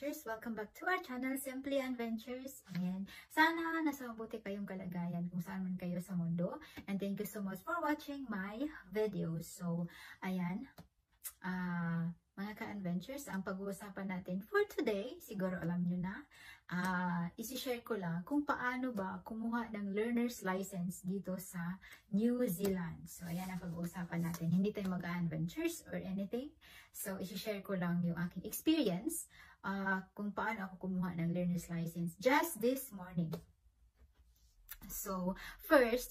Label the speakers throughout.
Speaker 1: Adventures! Welcome back to our channel, Simply Adventures. Ayan. Sana nasa mabuti kayong kalagayan kung saan man kayo sa mundo. And thank you so much for watching my videos. So, ayan. Mga ka-adventures, ang pag-uusapan natin for today, siguro alam nyo na, isi-share ko lang kung paano ba kumuha ng learner's license dito sa New Zealand. So, ayan ang pag-uusapan natin. Hindi tayo mag-adventures or anything. So, isi-share ko lang yung aking experience kung paano ako kumuha ng learner's license just this morning. So,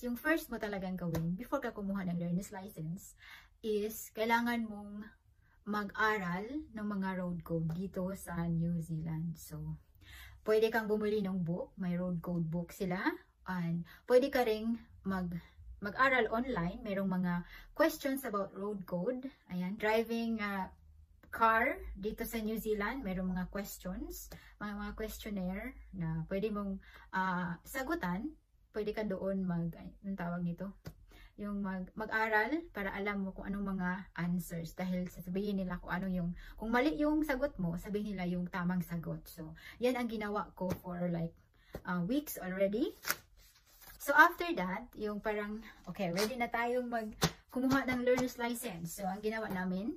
Speaker 1: yung first mo talagang gawin before ka kumuha ng learner's license is kailangan mong mag-aral ng mga road code dito sa New Zealand. So, pwede kang bumili ng book, may road code book sila. And pwede ka ring mag-aral online, mayroong mga questions about road code. Ayan, driving car dito sa New Zealand, mayroong mga questions, mga questionnaire na pwede mong sagutan. Pwede ka doon anong tawag nito? Yung mag-aral para alam mo kung anong mga answers, dahil sasabihin nila kung mali yung sagot mo, sabihin nila yung tamang sagot. So, yan ang ginawa ko for like weeks already. So, after that, yung parang, okay, ready na tayong kumuha ng learner's license. So, ang ginawa namin,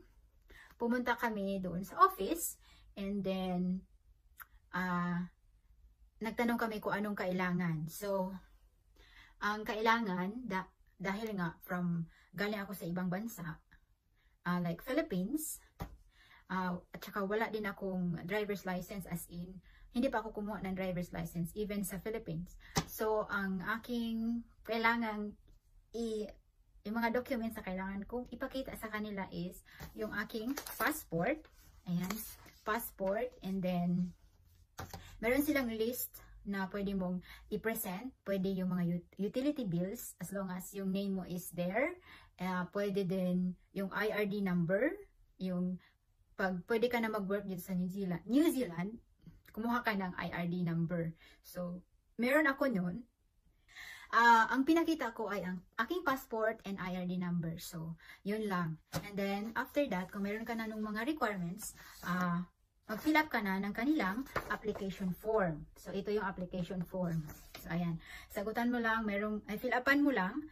Speaker 1: pumunta kami doon sa office, and then, nagtanong kami kung anong kailangan. So, ang kailangan, dahil nga galing ako sa ibang bansa, like Philippines, at saka wala din akong driver's license, as in, hindi pa ako kumuha ng driver's license, even sa Philippines. So, ang aking kailangan, yung mga documents na kailangan kong ipakita sa kanila is yung aking passport, ayan, passport, and then, meron silang list na pwede mong i-present. Pwede yung mga utility bills as long as yung name mo is there. Pwede din yung IRD number. Pwede ka na mag-work dito sa New Zealand, kumuha ka ng IRD number. So, meron ako nun. Ang pinakita ko ay ang aking passport and IRD number. So, yun lang. And then, after that, kung meron ka na ng mga requirements, mag-fill up ka na ng kanilang application form. So, ito yung application form. So, ayan. Sagutan mo lang, fill upan mo lang,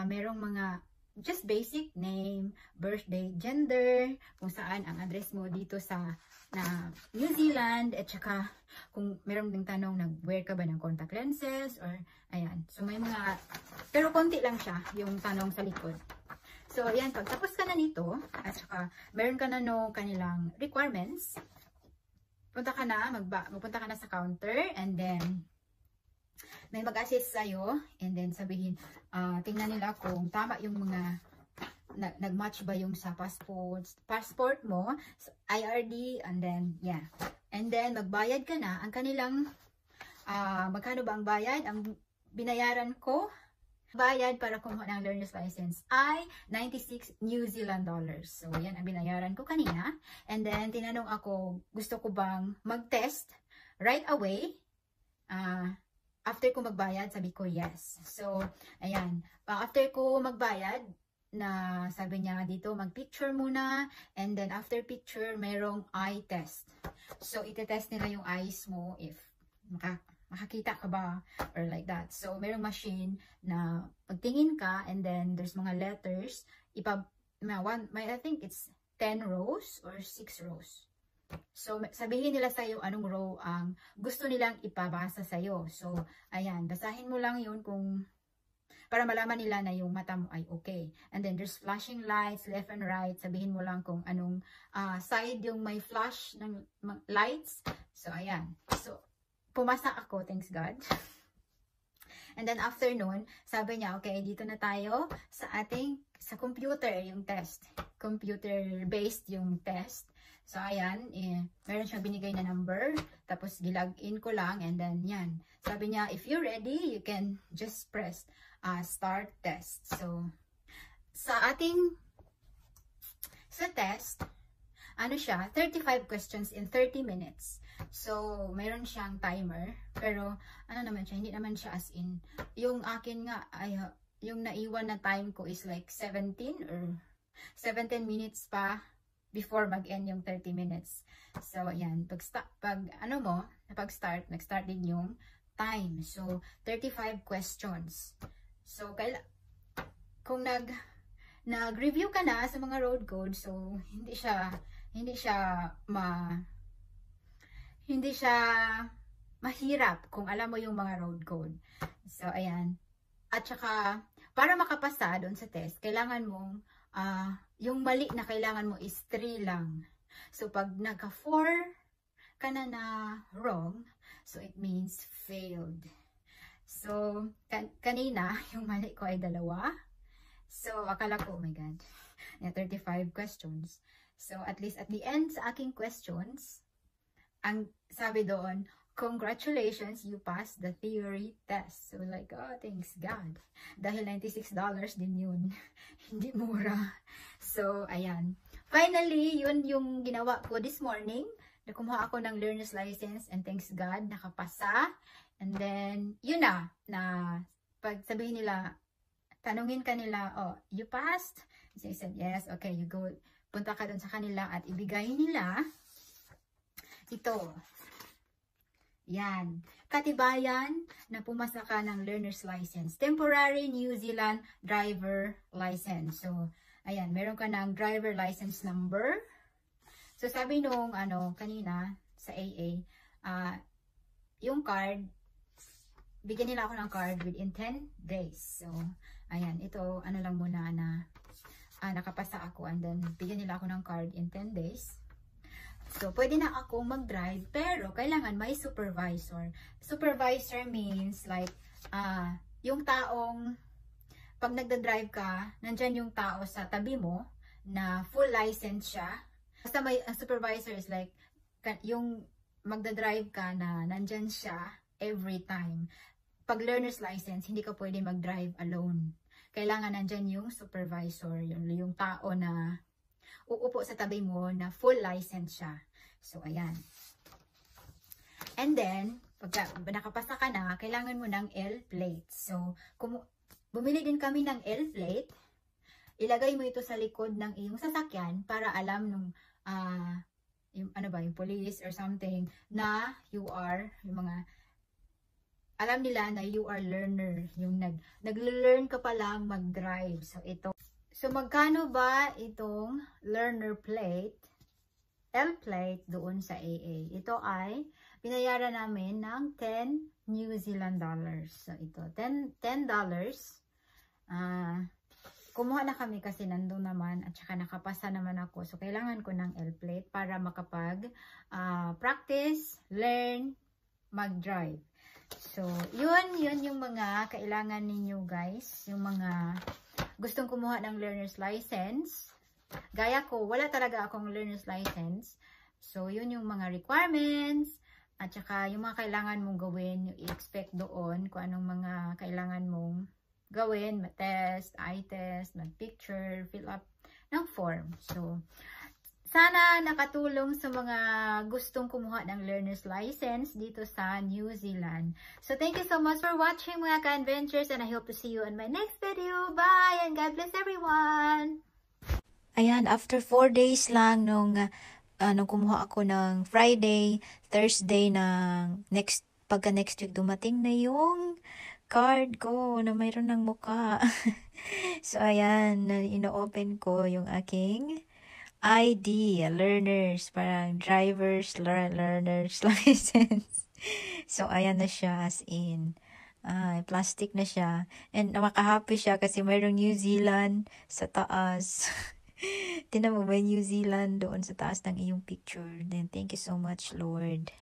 Speaker 1: merong mga just basic name, birthday, gender, kung saan ang address mo dito sa New Zealand, at saka kung meron ding tanong, nag-wear ka ba ng contact lenses, or ayan. So, may mga, pero konti lang siya, yung tanong sa likod. So, ayan, pag tapos ka na nito, at saka meron ka na no kanilang requirements, magpunta ka na sa counter, and then may mag-assist sa'yo, and then sabihin, tingnan nila kung tama yung mga nag-match ba yung sa passport mo, IRD, and then, yeah. And then, magbayad ka na. Ang kanilang, magkano ba ang bayad? Ang binayaran ko, bayad para kumuha ng learner's license ay 96 New Zealand dollars. So, yan ang binayaran ko kanina. And then, tinanong ako, gusto ko bang mag-test right away? After ko magbayad, sabi ko yes. So, ayan. After ko magbayad, sabi niya dito, mag-picture muna. And then, after picture, mayroong eye test. So, ite-test nila yung eyes mo if makakita ka ba, or like that. So, mayroong machine na pagtingin ka, and then there's mga letters. I think it's 10 rows or 6 rows. So, sabihin nila sa'yo anong row ang gusto nilang ipabasa sa'yo. So, ayan, basahin mo lang yun para malaman nila na yung mata mo ay okay. And then, there's flashing lights, left and right. Sabihin mo lang kung anong side yung may flash ng lights. So, ayan. So, pumasa ako, thanks God. And then after nun, sabi niya, okay, dito na tayo sa computer yung test. Computer-based yung test. So, ayan, meron siyang binigay na number. Tapos, gilagin ko lang, and then, yan. Sabi niya, if you're ready, you can just press start test. So, sa test, ano siya, 35 questions in 30 minutes. So, mayroon siyang timer. Pero, ano naman siya, hindi naman siya as in. Yung akin nga, yung naiwan na time ko is like 17 minutes pa before mag-end yung 30 minutes. So, ayan. Pag-start, nag-start din yung time. So, 35 questions. So, kung nag-review ka na sa mga road code, so, hindi siya mahirap kung alam mo yung mga road code. So, ayan. At saka, para makapasa doon sa test, kailangan mong yung mali na kailangan mo is 3 lang. So, pag naka-4 ka na wrong, so it means failed. So, kanina, yung mali ko ay 2. So, akala ko, oh my God, 35 questions. So, at least at the end sa aking questions, ang sabi doon, congratulations, you passed the theory test. So, like, oh, thanks God. Dahil $96 din yun. Hindi mura. So, ayan. Finally, yun yung ginawa ko this morning. Kumuha ako ng learner's license and thanks God, nakapasa. And then, yun na pag sabihin nila, tanungin ka nila, oh, you passed? So, I said, yes. Okay, you go. Punta ka dun sa kanila at ibigay nila ito. Yan. Katibayan na pumasa ka ng learner's license. Temporary New Zealand driver license. So, ayan, meron ka ng driver license number. So, sabi nung, kanina, sa AA, yung card, bigyan nila ako ng card within 10 days. So, ayan, ito, lang muna na, nakapasa ako. And then, bigyan nila ako ng card in 10 days. So, pwede na ako mag-drive, pero kailangan may supervisor. Supervisor means like, yung taong, pag nagda-drive ka, nandyan yung tao sa tabi mo, na full license siya. Basta may supervisor is like, yung magda-drive ka na nandyan siya every time. Pag learner's license, hindi ka pwede mag-drive alone. Kailangan nandyan yung supervisor, yung tao na uupo sa tabi mo na full license siya. So, ayan. And then, pag nakapasa ka na, kailangan mo ng L-plate. So, bumili din kami ng L-plate. Ilagay mo ito sa likod ng iyong sasakyan para alam nung, yung police or something, na you are, alam nila na you are learner. Yung nag-learn ka pa lang mag-drive. So, ito. So, magkano ba itong learner plate, L-plate doon sa AA? Ito ay, binayaran namin ng 10 New Zealand dollars. So, ito, $10. Kumuha na kami kasi nandun naman at saka nakapasa naman ako. So, kailangan ko ng L-plate para practice, learn, mag-drive. So, yun yung mga kailangan ninyo guys. Yung mga gustong kumuha ng learner's license. Gaya ko, wala talaga akong learner's license. So, yun yung mga requirements. At saka, yung mga kailangan mong gawin, yung i-expect doon, kung anong mga kailangan mong gawin, mag-test, i-test, mag-picture, fill up ng form. So, sana nakatulong sa mga gustong kumuha ng learner's license dito sa New Zealand. So, thank you so much for watching mga ka-adventures and I hope to see you in my next video. Bye and God bless everyone!
Speaker 2: Ayan, after 4 days lang nung kumuha ako ng Friday, Thursday ng pagka next week dumating na yung card ko na mayroon ng mukha. So, ayan, ino-open ko yung aking ID, learners, parang learner's license. So, ayan na siya as in. Plastic na siya. And makahappy siya kasi mayroong New Zealand sa taas. Tinan mo ba New Zealand doon sa taas ng iyong picture? Then, thank you so much, Lord.